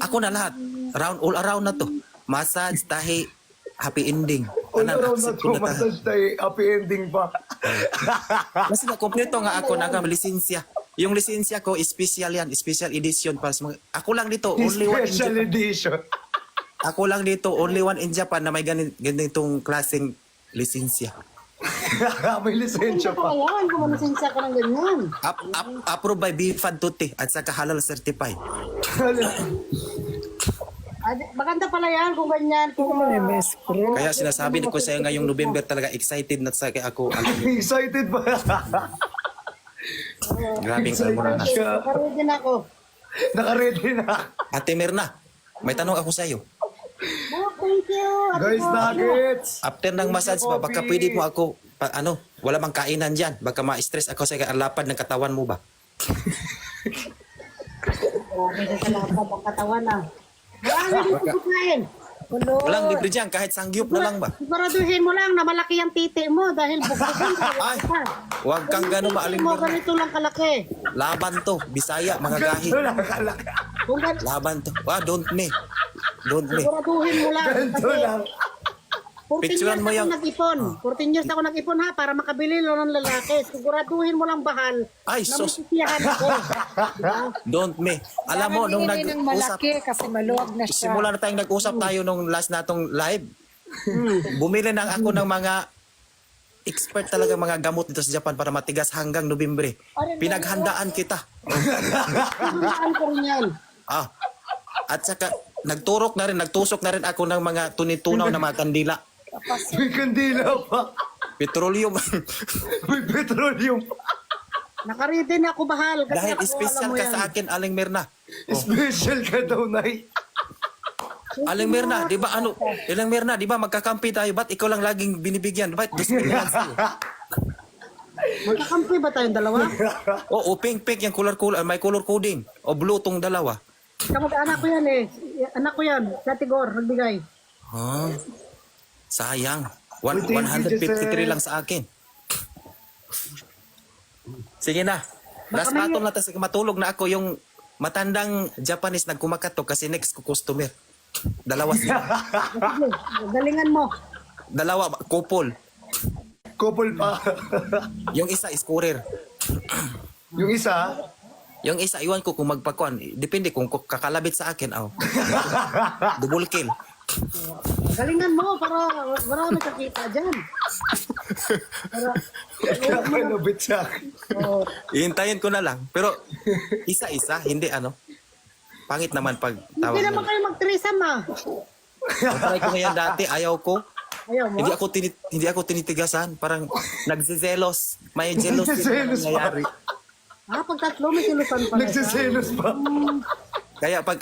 Ako na lahat. All around na to. Massage, tahi, happy ending. All around na accept to, ko na massage tayo, happy ending pa. Kasi na-kompleto nga ako ng lisensya. Yung lisensya ko, special yan. Special edition. Para sa ako lang dito, only one in Special Japan. edition. Ako lang dito, only one in Japan na may ganitong klaseng lisensya. May lisensya pa. Kailangan kung manisensya ka ng ganyan. Approved by BFAD Tuti at saka halal certified. Maganda pala yan kung ganyan. Kung MS Pro. Kaya sinasabi ko sa iyo ngayong November talaga excited na sa ako. Excited ba? Grabing almura na. Nakaroon din ako. Naka-ready na. Ate Mirna, may tanong ako sa iyo. Oh, thank you. Guys, nuggets. After ng massage ba, baka pwede mo ako, wala bang kainan dyan? Baka ma-stress ako sa lapad ng katawan mo ba? Grabe sa lapad ang katawan ah. Marami dito kukain. Walang libre dyan, kahit sangyup na lang ba? Siguraduhin mo lang na malaki ang titi mo dahil bukbukin ka. Ay, huwag kang gano'n maaling mo ganito lang kalaki. Laban to, Bisaya, mga gahi. Kung gan- Laban to. Don't me. Don't me. siguraduhin mo lang. Ganito Kasi lang. 14 Picturean years mo ako yung- nag-ipon. 14 years ako nag-ipon ha para makabili lang ng lalaki. Siguraduhin mo lang bahal Ay, na sus. masisiyahan ako. Don't me. Alam mo, nung Kailangan ng nag-usap, malaki kasi maluwag na siya. simula na tayong nag-usap tayo nung last natong live, bumili na ako ng mga expert talaga mga gamot dito sa Japan para matigas hanggang Nobyembre. Pinaghandaan kita. Saan ko rin yan. At saka, nagtusok na rin ako ng mga tunitunaw na mga kandila. May kandila pa. Petroleum. May petroleum pa. Nakaredy na ako bahal. Kasi Dahil ako, special alam mo ka yan. sa akin, Aling Mirna. Special ka daw, Nay. Aling Mirna, di ba Aling Mirna, di ba magkakampi tayo? Ba't ikaw lang laging binibigyan? Ba't gusto mo yan sa'yo? Magkakampi ba tayong dalawa? Oo, pink yung color, may color coding. O blue tong dalawa. Anak ko yan eh. Anak ko yan. Sa Tigor, nagbigay. Sayang. Wait, 153 lang sa akin. Sige na. Last may- battle na tas matulog na ako yung matandang Japanese nagkumakatok kasi next ko customer. Dalawa sila. Sige, galingan mo. Dalawa, couple. Couple pa. Yung isa is courier. Yung isa, Yung isa, iwan ko kung magpakuan. Depende kung kakalabit sa akin. Double kill. Galingan mo para marami kakita dyan. kakalabit sa akin. Oh, Ihintayin ko na lang. Pero isa-isa, hindi Pangit naman pag tawag hindi naman mo. kayo mag-threesome ah. Try ko ngayon dati, ayaw ko. Ayaw mo? Hindi ako tinitigasan. Parang nagsizelos. May jealous Nagsiselos pa. nangyayari. Pag tatlo may silusan pala. Nagsiselos pa.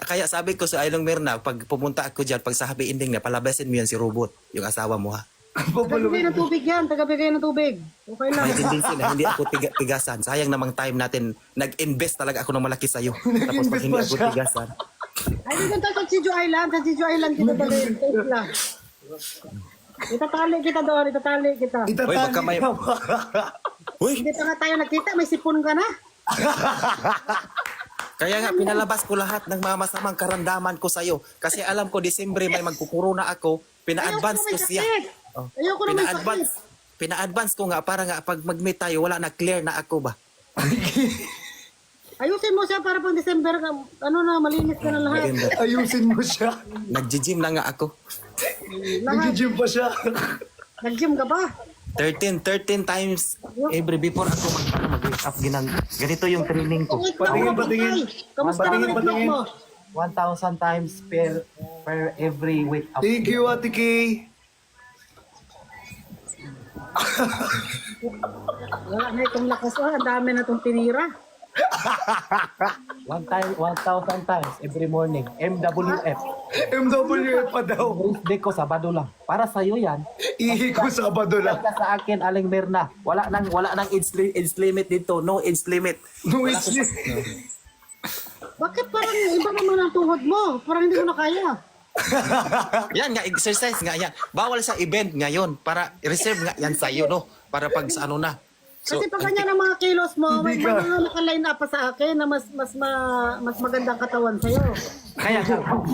Kaya sabi ko sa Ailong Mirna, pag pumunta ako dyan, pag sa happy ending na, palabasin mo yan si Robot, yung asawa mo ha. Tagabigay ng tubig yan. Tagabigay ng tubig. Okay lang. May tendency na hindi ako tigasan. Sayang namang time natin, nag-invest talaga ako ng malaki sa'yo. Tapos pag hindi pa ako siya. tigasan. Ay, dito sa Jeju Island. Sa Jeju Island kita dalhin. Wait lang. Itatali kita doon. Itatali kita. Hoy, baka may- Uy, Hindi pa nga tayo nagkita. May sipon ka na. kaya nga pinalabas ko lahat ng mga masamang karamdaman ko sa'yo. Kasi alam ko, Disyembre may magkukuruna ako. Pina-advance ko siya. Ayoko na may sakit. Pina-advance ko nga para nga pag mag-meet tayo, wala na clear na ako ba? Ayusin mo siya para pag December, malinis ka na lahat. Maganda. Ayusin mo siya. Nag-gym na nga ako. Lahat. Nag-gym pa siya. Nag-gym ka ba? 13 times every before ako mag-wake up ganito yung training ko. Wait, Patingin, naku, patingin. Tay. Kamusta naman ang Patingin. vlog mo? 1,000 times per every wake up. Thank you, Ate Kay. Wala na itong lakas. Ang dami na itong tinira. 1,000 times every morning. MWF. MWF pa daw. Birthday ko, Sabado lang. Para sa'yo yan. Ihi ko Sabado lang. Ka sa akin, Aling Mirna. Wala nang age limit dito. No age limit. No, it's just... Bakit parang iba naman ang tuhod mo? Parang hindi mo na kaya. Yan nga, exercise nga yan. Bawal sa event ngayon. Para reserve nga yan sa'yo, no? Para pag sa ano na. Kasi pag ganyan ang mga kilos mo, may Hindi ka. mga naka-line up pa sa akin na mas magandang katawan sa'yo. Kaya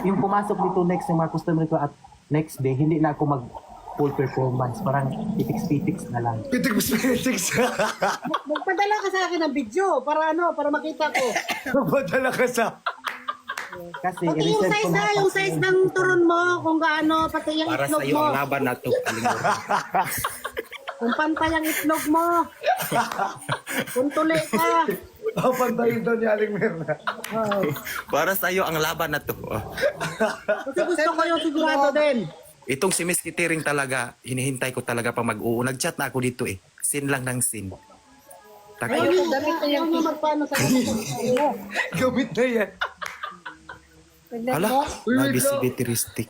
yung pumasok dito next ng mga customer ko at next day, hindi na ako mag full performance. Parang pitix-pitix na lang. Pitix-pitix. Magpadala ka sa akin ng video para para makita ko. Magpadala ka sa... Kasi Pati yung i-reserve size ko na ha, yung size ng turon mo, kung gaano, pati yung Para sa itlog iyo mo. ang laban na to. Aling. Kung pantay ang itlog mo. Kung tuli ka. Papantayin daw ni Aling Mirna. Para sa iyo ang laban na to. Kasi gusto ko yung sigurado din. Itong si Miss Kitiring talaga, hinihintay ko talaga pa mag-uo. Nag-chat na ako dito eh. Sin lang ng sin. Ayaw Takot. mo magpaano sa akin. Gamit na yan. Tignan Hala, mo. nabisibitiristic.